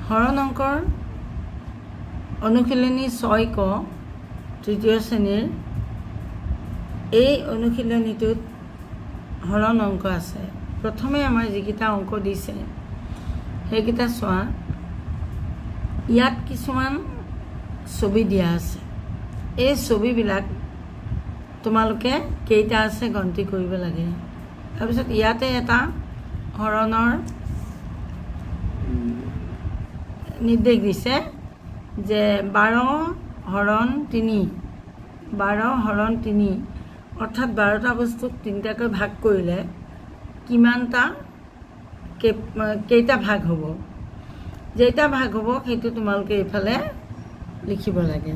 হৰণ অংকৰ অনুশীলনী 6 ক তৃতীয় শ্ৰেণীৰ এই অনুশীলনীটোত হৰণ অংক আছে। প্ৰথমে আমাৰ যিকেইটা অংক দিছে সেইকেইটা চোৱা। ইয়াত কিছুমান ছবি দিয়া আছে। এই ছবিবিলাক তোমালোকে কেইটা আছে গন্তি কৰিব লাগে। তাৰপিছত ইয়াতে এটা হৰণৰ নিৰ্দেশ দিছে যে 12 হৰণ 3 অৰ্থাৎ 12টা বস্তুক 3টাকৈ ভাগ কৰিলে কিমানটা কেইটা ভাগ হ'ব। যেইটা ভাগ হ'ব সেইটো তোমালোকে এইফালে লিখিব লাগে।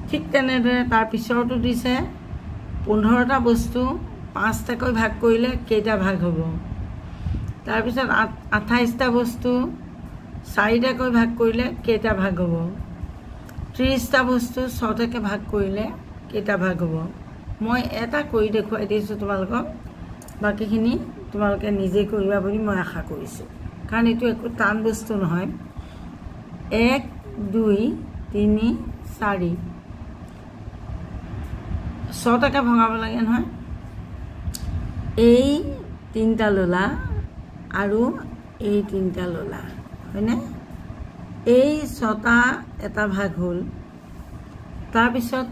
ঠিক তেনেদৰে তাৰ পিছৰটো দিছে 15টা বস্তু 5টাকৈ ভাগ কৰিলে কেইটা ভাগ হ'ব। তাৰপিছত 28টা বস্তু 4টাকৈ ভাগ কৰিলে কেইটা ভাগ হ'ব। 30টা বস্তু 6টাকৈ ভাগ কৰিলে কেইটা ভাগ হ'ব। মই এটা কৰি দেখুৱাই দিছোঁ তোমালোকক, বাকীখিনি তোমালোকে নিজে কৰিবা বুলি মই আশা কৰিছোঁ, কাৰণ এইটো একো টান বস্তু নহয়। 1 2 3 4 6টাকৈ ভঙাব লাগে নহয়। এই 3টা ললা আৰু এই 3টা ললা, হয়নে? এই 6টা এটা ভাগ হ'ল। তাৰপিছত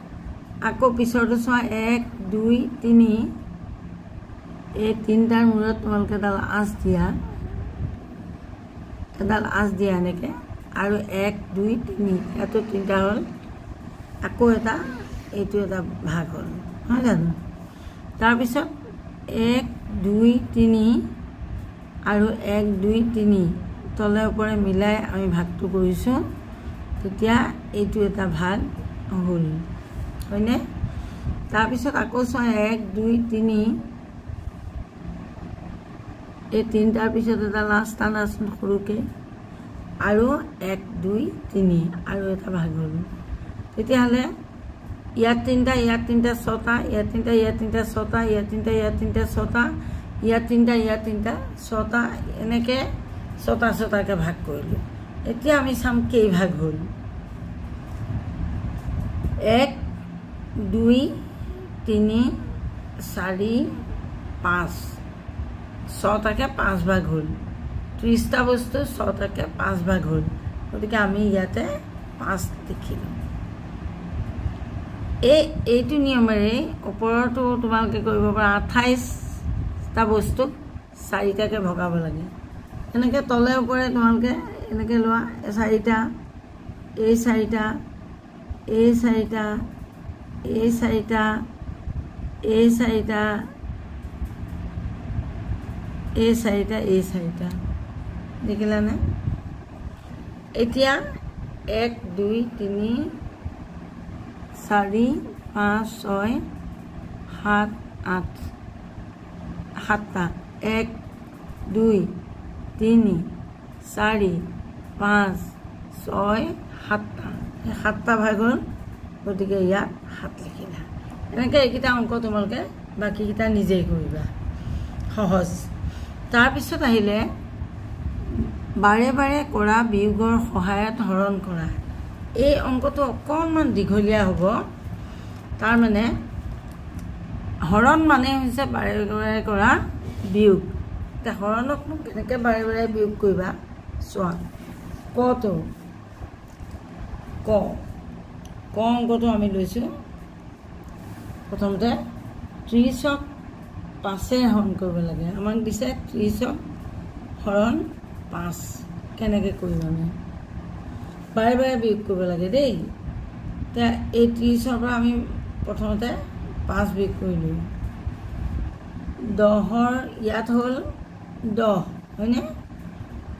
আকৌ পিছৰটো চোৱা 1 2 3 এই 3টাৰ মূৰত তোমালোকে এডাল আঁচ দিয়া এনেকৈ, আৰু 1 2 3 ইয়াতো 3টা হ'ল। আকৌ এটা এইটো এটা ভাগ হ'ল, নহয় জানো? তাৰপিছত 1 2 3 আৰু 1 2 3 তলে ওপৰে মিলাই আমি ভাগটো কৰিছোঁ, তেতিয়া এইটো এটা ভাগ হ'ল, হয়নে? তাৰপিছত আকৌ চোৱা 1 2 3 এই 3টাৰ পিছত এটা লাষ্ট আনাচোন সৰুকৈ, আৰু 1 2 3 আৰু এটা ভাগ হ'ল। তেতিয়াহ'লে ইয়াত 3টা, ইয়াত 3টা 6টা, ইয়াত 3টা, ইয়াত 3টা 6টা, ইয়াত 3টা, ইয়াত 3টা 6টা, ইয়াত 3টা, ইয়াত 3টা 6টা, এনেকৈ 6টা ভাগ কৰিলোঁ। এতিয়া আমি চাম কেইভাগ হ'ল। 1 2 3 4 5 6টাকৈ 5 ভাগ হ'ল। 30টা বস্তু 6টাকৈ 5 ভাগ হ'ল। গতিকে আমি ইয়াতে 5 লিখিলোঁ। এইটো নিয়মেৰে ওপৰতো তোমালোকে কৰিব পাৰা। 28টা বস্তুক 4টাকৈ ভগাব লাগে। এনেকৈ তলে ওপৰে তোমালোকে এনেকৈ লোৱা। 4টা, এই 4টা, এই 4টা, এই 4টা, এই 4টা, এই 4টা, এই 4টা, দেখিলানে? এতিয়া 1 2 3 4 5 6 7 8 7টা, 1 2 3 4 5 6 7টা, এই 7টা ভাগ হ'ল। গতিকে ইয়াত 7 লিখিলা। এনেকৈ এইকেইটা অংক তোমালোকে বাকীকেইটা নিজেই কৰিবা, সহজ। তাৰপিছত আহিলে বাৰে বাৰে কৰা বিয়োগৰ সহায়ত হৰণ কৰা। এই অংকটো অকণমান দীঘলীয়া হ'ব। তাৰমানে হৰণ মানে হৈছে বাৰে বাৰে কৰা বিয়োগ। এতিয়া হৰণকনো কেনেকৈ বাৰে বাৰে বিয়োগ কৰিবা চোৱা। কটো ক অংকটো আমি লৈছোঁ। প্ৰথমতে 30ক 5এ হৰণ কৰিব লাগে। আমাক দিছে 30ক হৰণ 5। কেনেকৈ কৰিম আমি? বাৰে বাৰে বিয়োগ কৰিব লাগে দেই। এতিয়া এই 30ৰ পৰা আমি প্ৰথমতে 5 বিয়োগ কৰিলোঁ। 10ৰ ইয়াত হ'ল 10, হয়নে?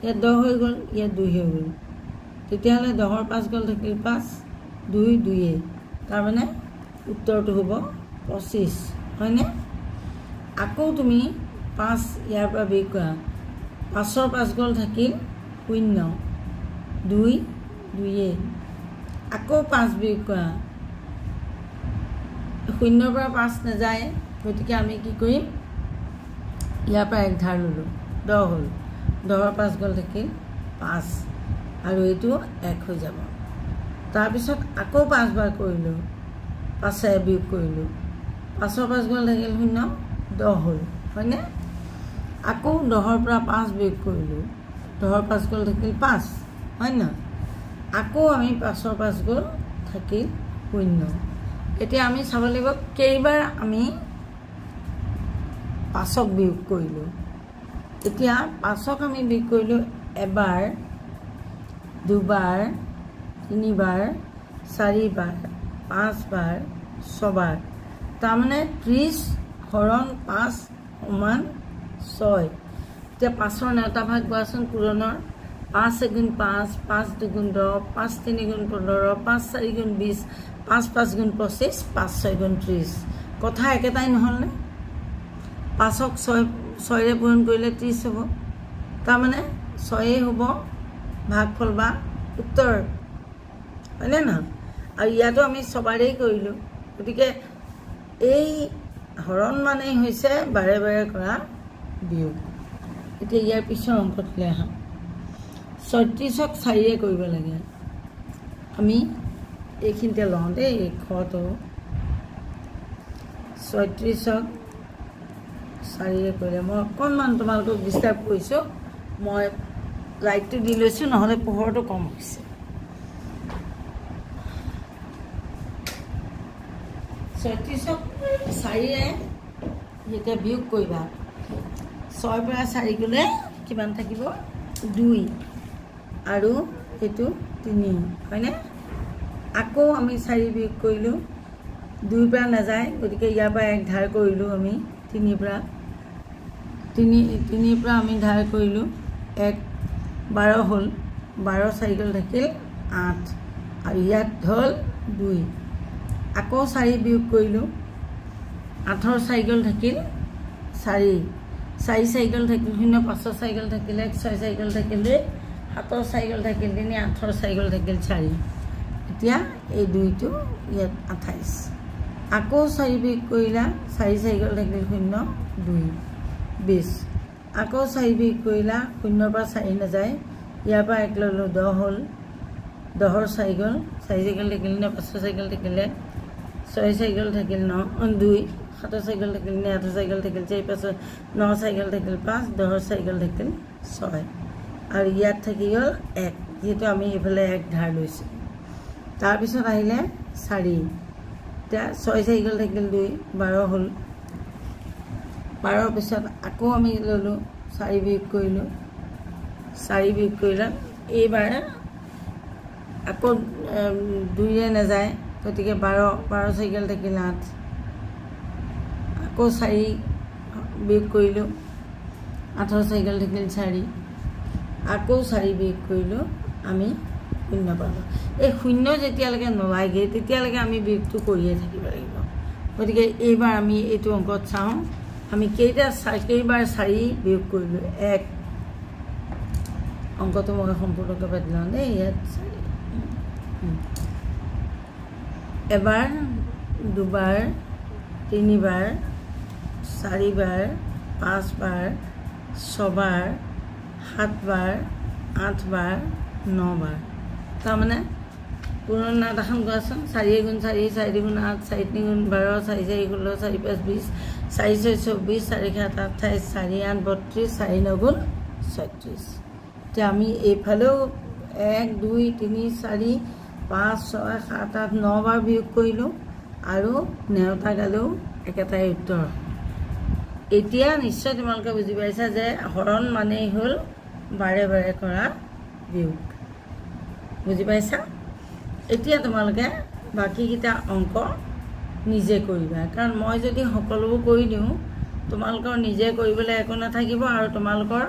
ইয়াত 10 হৈ গ'ল, ইয়াত 2 হৈ গ'ল। তেতিয়াহ'লে 10ৰ 5 গ'ল, থাকিল 5 2 2। তাৰমানে উত্তৰটো হ'ব 25, হয়নে? আকৌ তুমি 5 ইয়াৰ পৰা বিয়োগ কৰা। 5ৰ 5 গ'ল, থাকিল 0 2 2। আকৌ 5 বিয়োগ কৰা। 0ৰ পৰা 5 নাযায়, গতিকে আমি কি কৰিম? ইয়াৰ পৰা 1 ধাৰ ল'লোঁ, 10 হ'ল। 10ৰ 5 গ'ল, থাকিল 5 আৰু এইটো 1 হৈ যাব তাৰপিছত আকৌ 5 বাৰ কৰিলোঁ 5 বিয়োগ কৰিলোঁ 5 5 গ'ল থাকিল 0 10 হ'ল হয়নে আকৌ 10ৰ পৰা 5 বিয়োগ কৰিলোঁ 10ৰ 5 গ'ল থাকিল 5 হয় না আকৌ আমি 5ৰ 5 গ'ল থাকিল 0 এতিয়া আমি চাব লাগিব কেইবাৰ আমি 5ক বিয়োগ কৰিলোঁ এতিয়া 5ক আমি বিয়োগ কৰিলোঁ এবাৰ দুবাৰ তিনিবাৰ চাৰিবাৰ 5 বাৰ 6 বাৰ তাৰমানে 30 হৰণ 5 সমান 6 এতিয়া 5ৰ নেওতা ভাগ কোৱাচোন পূৰণৰ 5 গুণ 5 5 2 10 5 3 গুণ 15 5 4 গুণ 20 5 5 গুণ 25 5 6 গুণ 30 কথা একেটাই নহ'লনে 5ক 6ৰে পূৰণ কৰিলে 30 হ'ব তাৰমানে 6 হ'ব ভাগফল বা উত্তৰ হয়নে না আৰু ইয়াতো আমি সবাৰেই কৰিলোঁ গতিকে এই হৰণ মানেই হৈছে বাৰে বাৰে কৰা বিয়োগ এতিয়া ইয়াৰ পিছৰ অংকটোলৈ আহা 36ক 4ৰে কৰিব লাগে আমি এইখিনিতে লওঁ দেই খটো 36ক 4ৰে কৰিলে মই অকণমান তোমালোকক ডিষ্টাৰ্ব কৰিছোঁ মই লাইটটো দি লৈছোঁ নহ'লে পোহৰটো কম হৈছে 36ক 4ৰে যেতিয়া বিয়োগ কৰিবা 6 পৰা 4 গ'লে কিমান থাকিব 2 আৰু এইটো 3 হয়নে আকৌ আমি 4 বিয়োগ কৰিলোঁ 2 পৰা নাযায় গতিকে ইয়াৰ পৰা 1 ধাৰ কৰিলোঁ আমি 3 পৰা 3 পৰা আমি ধাৰ কৰিলোঁ 1 12 হ'ল 12 4 গ'ল থাকিল 8 আৰু ইয়াত হ'ল 2 আকৌ 4 বিয়োগ কৰিলোঁ 8ৰ 4 গ'ল থাকিল 4 4 4 গ'ল থাকিল 0 5ৰ 4 গ'ল থাকিল 1 6 4 গ'ল থাকিল 2 7ৰ 4 গ'ল থাকিল 3 8ৰ 4 গ'ল থাকিল 4 এতিয়া এই 2টো ইয়াত 28 আকৌ 4 বিয়োগ কৰিলা 4 4 গ'ল থাকিল 0 2 20 আকৌ 4 বিয়োগ কৰিলা 0ৰ পৰা 4 নাযায় ইয়াৰ পৰা 1 ল'লোঁ 10 হ'ল 10ৰ 4 গ'ল 4 গ'ল থাকিল 9 5ৰ 4 গ'ল থাকিল 6 4 গ'ল থাকিল 9 2 7ৰ 4 গ'ল থাকিল 8ৰ 4 গ'ল থাকিল 4 5ৰ 9 4 গ'ল থাকিল 5 10ৰ 4 গ'ল থাকিল 6 আৰু ইয়াত থাকি গ'ল 1 যেহেতু আমি এইফালে 1 ধাৰ লৈছোঁ তাৰপিছত আহিলে 4 এতিয়া 6 4 গ'ল থাকিল 2 12 হ'ল 12ৰ পিছত আকৌ আমি ল'লোঁ 4 বিয়োগ কৰিলোঁ 4 বিয়োগ কৰিলে এইবাৰ আকৌ 2ৰে নাযায় গতিকে 12 4 গ'ল থাকিল 8 আকৌ 4 বিয়োগ কৰিলোঁ 8ৰ 4 গ'ল থাকিল 4 আকৌ 4 বিয়োগ কৰিলোঁ আমি 0 পালোঁ এই 0 যেতিয়ালৈকে নলাগে তেতিয়ালৈকে আমি বিয়োগটো কৰিয়ে থাকিব লাগিব গতিকে এইবাৰ আমি এইটো অংকত চাওঁ আমি কেইবাৰ 4 বিয়োগ কৰিলোঁ 1 অংকটো মই সম্পূৰ্ণকৈ পাতি লওঁ দেই ইয়াত এবাৰ দুবাৰ তিনিবাৰ 4 বাৰ 5 বাৰ 6 বাৰ 7 বাৰ 8 বাৰ 9 বাৰ তাৰমানে পুৰণা এখন কোৱাচোন 4 গুণ 4 4 গুণ 8 4 3 গুণ 12 4 4 16 4 5 20 4 6 24 4 7 28 4 8 32 4 9 গুণ 36 এতিয়া আমি এইফালেও 1 2 3 4 5 6 7 8 9 বাৰ বিয়োগ কৰিলোঁ আৰু নেওতা গালেও একেটাই উত্তৰ এতিয়া নিশ্চয় তোমালোকে বুজি পাইছা যে হৰণ মানেই হ'ল বাৰে বাৰে কৰা বিয়োগ বুজি পাইছা এতিয়া তোমালোকে বাকীকেইটা অংক নিজে কৰিবা কাৰণ মই যদি সকলোবোৰ কৰি দিওঁ তোমালোকৰ নিজে কৰিবলৈ একো নাথাকিব আৰু তোমালোকৰ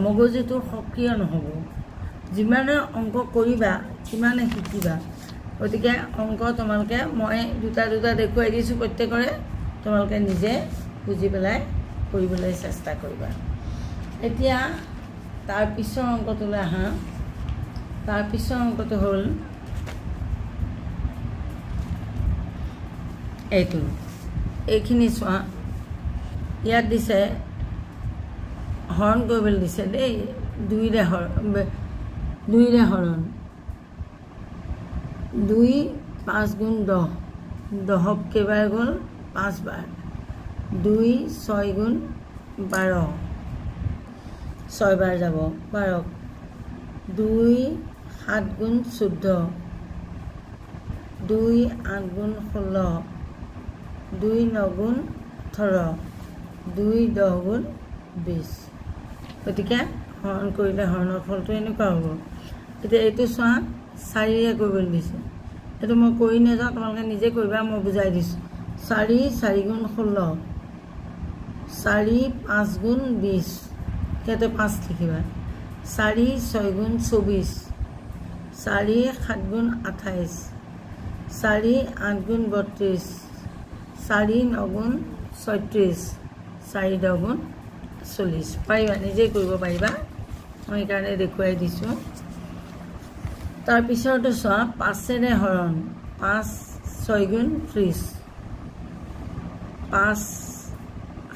মগজুটো সক্ৰিয় নহ'ব যিমানে অংক কৰিবা সিমানে শিকিবা গতিকে অংক তোমালোকে মই দুটা দেখুৱাই দিছোঁ প্ৰত্যেকৰে তোমালোকে নিজে বুজি পেলাই কৰিবলৈ চেষ্টা কৰিবা এতিয়া তাৰ পিছৰ অংকটোলৈ আহা তাৰ পিছৰ অংকটো হ'ল এইটো এইখিনি চোৱা ইয়াত দিছে হৰণ কৰিবলৈ দিছে দেই 2ৰে 2 ৰে হৰণ 2 5 গুণ 10 10 কেইবাৰ গ'ল 5 বাৰ 2 6 গুণ 12 6 বাৰ যাব 12 2 7 গুণ 14 2 8 গুণ 16 2 9 গুণ 18 2 10 গুণ 20 গতিকে হৰণ কৰিলে হৰণৰ ফলটো এনেকুৱা হ'ব এতিয়া এইটো চোৱা 4 ৰে কৰিবলৈ দিছে এইটো মই কৰি নাযাওঁ তোমালোকে নিজে কৰিবা মই বুজাই দিছোঁ 4 4 গুণ 16 4 5 গুণ 20 ইয়াতে 5 লিখিবা 4 6 গুণ 24 4 7 গুণ 28 4 8 গুণ 32 4 9 গুণ 36 4 10 গুণ 40 পাৰিবা নিজে কৰিব পাৰিবা মই এইকাৰণে দেখুৱাই দিছোঁ তাৰপিছৰটো চোৱা 5 ৰে হৰণ 5 6 গুণ 30 5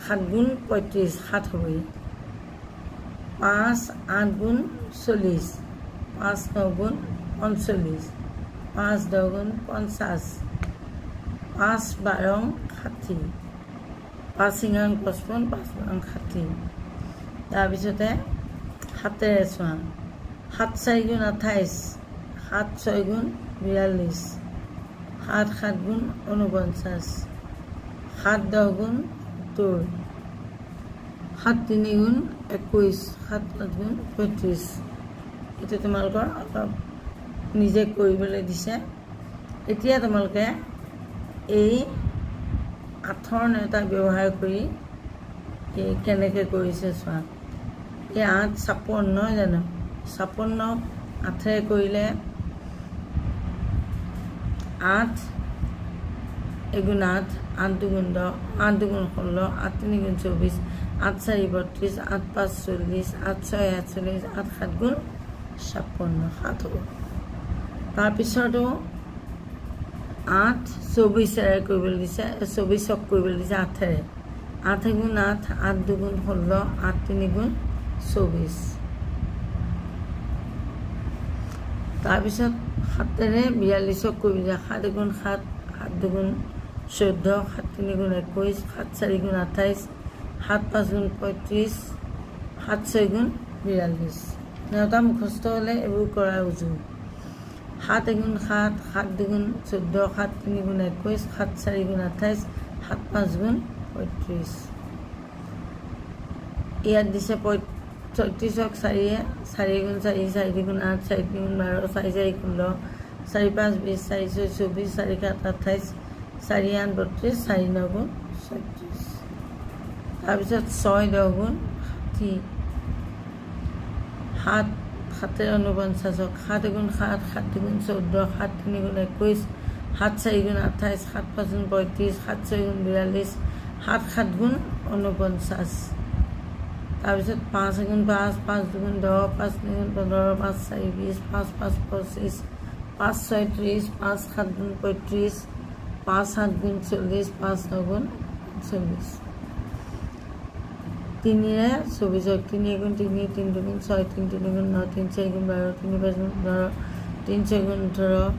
7 গুণ 35 7 হ'বই 5 8 গুণ 40 5 9 গুণ 45 5 10 গুণ 50 5 12 60 5 সিংহাং 55 5 12 60 তাৰপিছতে 7 ৰে চোৱা 7 4 গুণ 28 7 6 গুণ 42 7 7 গুণ 49 7 10 গুণ 70 7 3 গুণ 21 7 8 গুণ 35 এইটো তোমালোকৰ অলপ নিজে কৰিবলৈ দিছে এতিয়া তোমালোকে এই 8ৰ নেতা ব্যৱহাৰ কৰি কেনেকৈ কৰিছে চোৱা এই 8 56 জানো 56 8 ৰে কৰিলে 8 এগুণ 8 8 দুগুণ 10 8 দুগুণ 16 8 3 গুণ 24 8 4 32 8 5 40 8 6 48 8 7 গুণ 56 7 হ'ব তাৰপিছতো 8 24 ৰে কৰিবলৈ দিছে 24ক কৰিবলৈ দিছে 8 ৰে 8 গুণ 8 8 দুগুণ 16 8 3 গুণ 24 তাৰপিছত 7 ৰে 42ক কৰিলে 7 গুণ 7 7 দুগুণ 14 7 3 গুণ 21 7 4 গুণ 28 7 5 গুণ 35 7 6 গুণ 42 নেওতা মুখস্থ হ'লে এইবোৰ কৰাৰ উজু 7 গুণ 7 7 দুগুণ 14 7 3 গুণ 21 7 4 গুণ 28 7 5 গুণ 35 ইয়াত দিছে 36ক 4 4 গুণ 4 4 গুণ 8 4 গুণ 12 4 4 16 4 5 20 4 6 24 4 7 28 4 8 32 4 9 গুণ 36 তাৰপিছত 6 10 গুণ 60 7 7 49 7 গুণ 7 7 গুণ 14 7 3 গুণ 21 7 4 গুণ 28 7 5 গুণ 35 7 6 গুণ 42 7 7 গুণ 49 তাৰপিছত 5 গুণ 5 5 দুগুণ 10 5 3 গুণ 15 5 4 20 5 5 25 5 6 30 5 7 গুণ 35 5 7 গুণ 40 5 9 গুণ 40 3 ৰে 24 3 গুণ 3 3 দুগুণ 6 3 3 গুণ 9 3 4 গুণ 12 3 5 গুণ 15 3 6 গুণ 18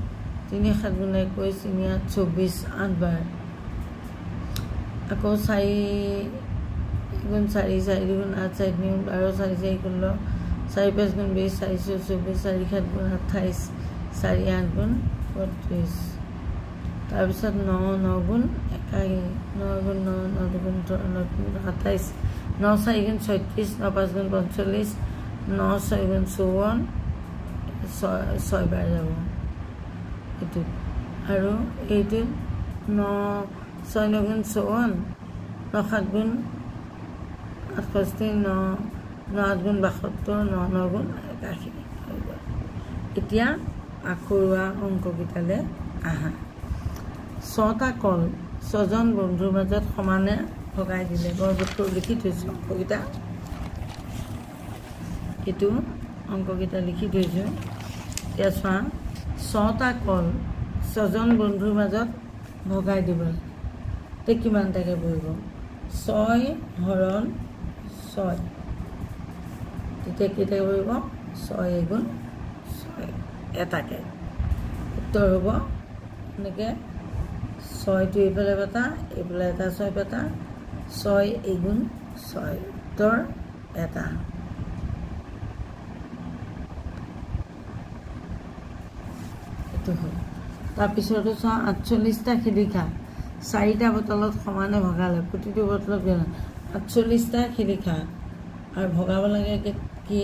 3 7 গুণ 21 3 8 24 8 বাৰ আকৌ 4 গুণ 4 4 গুণ 8 4 গুণ 12 4 4 গুণ 4 5 গুণ 20 4 24 4 7 গুণ 28 4 8 গুণ 32 তাৰপিছত 9 9 গুণ 21 9 গুণ 9 9 দুগুণ 9 গুণ 27 9 4 গুণ 36 9 5 গুণ 45 9 6 গুণ 54 6 বাৰ যাব এইটো আৰু এইটো 9 6 9 গুণ 54 9 7 গুণ 68 9 9 গুণ 72 9 9 গুণ 81 এতিয়া আখৰুৱা অংককেইটালৈ আহা 6টা কল 6জন বন্ধুৰ মাজত সমানে ভগাই দিলে বৰগীতটো লিখি থৈছোঁ অংককেইটা এইটো অংককেইটা লিখি থৈছোঁ এতিয়া চোৱা 6টা কল 6জন বন্ধুৰ মাজত ভগাই দিব তে কিমান টাকে পৰিব 6 হৰণ 6 তেতিয়া কেইটাকে পৰিব 6 গুণ এটাকে উত্তৰ হ'ব এনেকৈ 6টো এইফালে পাতা এইফালে এটা 6 পাতা 6 এগুণ 6 উত্তৰ এটা এইটো হ'ল তাৰপিছতো চোৱা 48টা শিলিখা 4টা বটলত সমানে ভগালে প্ৰতিটো বটলত 48টা শিলিখা আৰু ভগাব লাগে কি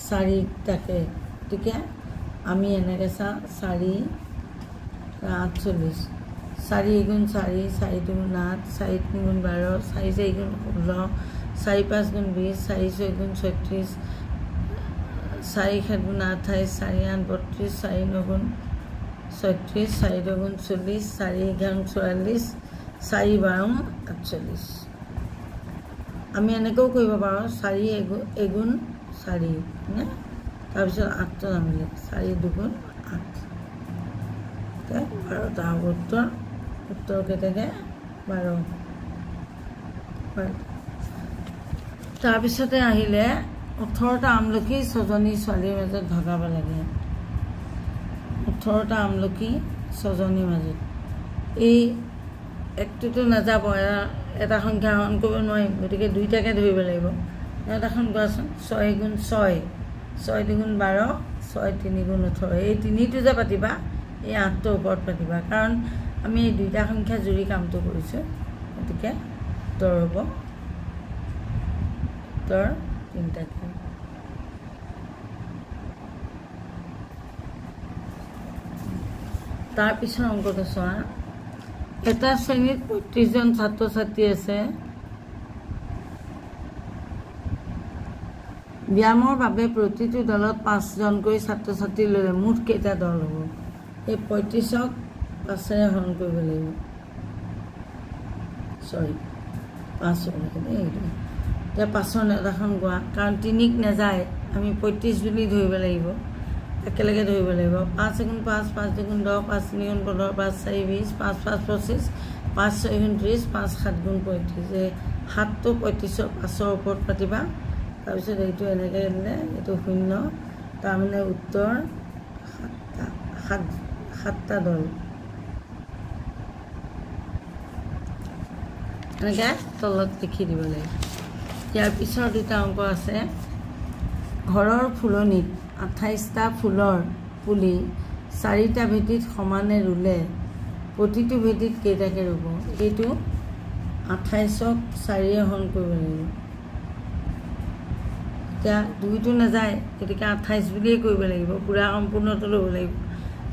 4টাকে গতিকে আমি এনেকৈ চাওঁ 4 48 4 এগুণ 4 4 দুগুণ 8 4 তিনিগুণ 12 4 চাৰিগুণ 16 4 5 গুণ 20 4 6 গুণ 36 4 7 গুণ 28 4 8 32 4 9 গুণ 36 4 2 গুণ 40 4 11 44 4 12 48 আমি এনেকৈও কৰিব পাৰোঁ 4 এগুণ 4 নে তাৰপিছত 8টা নামিলে 4 দুগুণ 8 12টা উত্তৰ কেইটাকে 12 তাৰপিছতে আহিলে 18টা আমলখি 6জনী ছোৱালীৰ মাজত ভগাব লাগে 18টা আমলখি 6জনীৰ মাজত এই একটোতো নাযাব এটা সংখ্যা হৰণ কৰিব নোৱাৰিম গতিকে দুইটাকে ধৰিব লাগিব এটাখন কোৱাচোন 6 গুণ 6 6 দুগুণ 12 6 3 গুণ 18 এই তিনিটো যে পাতিবা এই 8টোৰ ওপৰত পাতিবা কাৰণ আমি এই দুইটা সংখ্যা জুৰি কামটো কৰিছোঁ গতিকে উত্তৰ হ'ব উত্তৰ 3টাকে তাৰপিছৰ অংকটো চোৱা এটা শ্ৰেণীত 35জন ছাত্ৰ ছাত্ৰী আছে ব্যায়ামৰ বাবে প্ৰতিটো দলত 5জনকৈ ছাত্ৰ ছাত্ৰী ল'লে মুঠ কেইটা দল হ'ব এই 35ক 5ৰে হৰণ কৰিব লাগিব 5 এতিয়া 5ৰ নেতাখন কোৱা কাৰণ 3ক নাযায় আমি 35 বুলি ধৰিব লাগিব একেলগে ধৰিব লাগিব 5 গুণ 5 5 দুগুণ 10 5 3 গুণ 15 5 4 20 5 5 25 5 6 গুণ 30 5 7 গুণ 35 এই 7টো 35ৰ 5ৰ ওপৰত পাতিবা তাৰপিছত এইটো এনেকৈ দিলে এইটো 0 তাৰমানে উত্তৰ 7টা দল এনেকৈ তলত লিখি দিব লাগে ইয়াৰ পিছৰ দুটা অংক আছে ঘৰৰ ফুলনিত 28টা ফুলৰ পুলি 4টা ভেটিত সমানে ৰুলে প্ৰতিটো ভেটিত কেইটাকে ৰুব এইটো 28ক 4ৰে হৰণ কৰিব লাগিব এতিয়া দুইটো নাযায় গতিকে 28 বুলিয়ে কৰিব লাগিব পুৰা সম্পূৰ্ণটো ল'ব লাগিব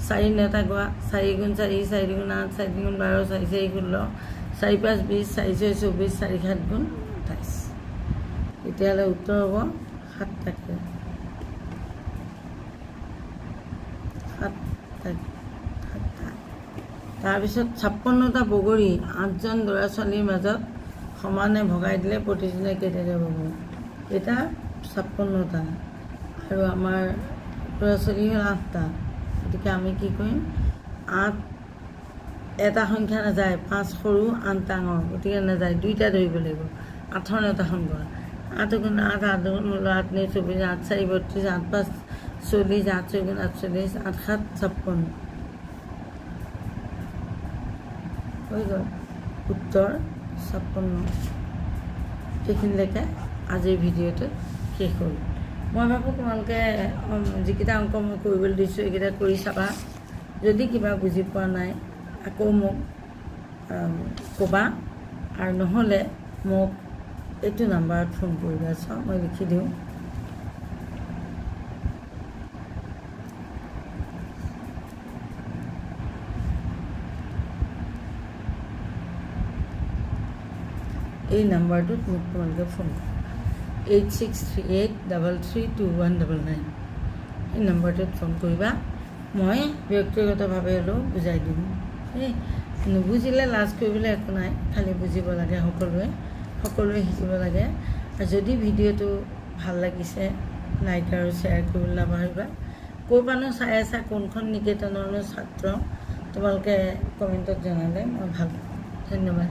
4 নেতা কোৱা 4 গুণ 4 4 দুগুণ 8 4 দুগুণ 12 4 4 16 4 5 20 4 6 24 4 7 গুণ 28 তেতিয়াহ'লে উত্তৰ হ'ব 7টাকে তাৰপিছত 56টা বগৰী 8জন ল'ৰা ছোৱালীৰ মাজত সমানে ভগাই দিলে প্ৰতিজনে কেইটাকে পাব এটা 56টা আৰু আমাৰ ল'ৰা ছোৱালী হ'ল 8টা গতিকে আমি কি কৰিম 8 এটা সংখ্যা নাযায় 5 সৰু 8 ডাঙৰ গতিকে নাযায় দুইটা ধৰিব লাগিব 8ৰ নেতাখন কৰা 8 গুণ 8 8 গুণ 8 9 24 8 4 32 8 5 40 8 6 গুণ 48 8 7 56 হৈ গ'ল উত্তৰ 56 এইখিনিলৈকে আজিৰ ভিডিঅ'টো শেষ হ'ল মই ভাবোঁ তোমালোকে যিকেইটা অংক মই কৰিবলৈ দিছোঁ এইকেইটা কৰি চাবা যদি কিবা বুজি পোৱা নাই আকৌ মোক ক'বা আৰু নহ'লে মোক এইটো নাম্বাৰত ফোন কৰিবা চাওঁ মই লিখি দিওঁ এই নাম্বাৰটোত মোক তোমালোকে ফোন 8638332199 এই নাম্বাৰটোত ফোন কৰিবা মই ব্যক্তিগতভাৱে হ'লেও বুজাই দিম নুবুজিলে লাজ কৰিবলৈ একো নাই খালি বুজিব লাগে সকলোৱে শিকিব লাগে আৰু যদি ভিডিঅ'টো ভাল লাগিছে লাইক আৰু শ্বেয়াৰ কৰিবলৈ নাপাহৰিবা ক'ৰবানো চাই আছা কোনখন নিকেতনৰনো ছাত্ৰ তোমালোকে কমেণ্টত জনালে মই ভাল পাম ধন্যবাদ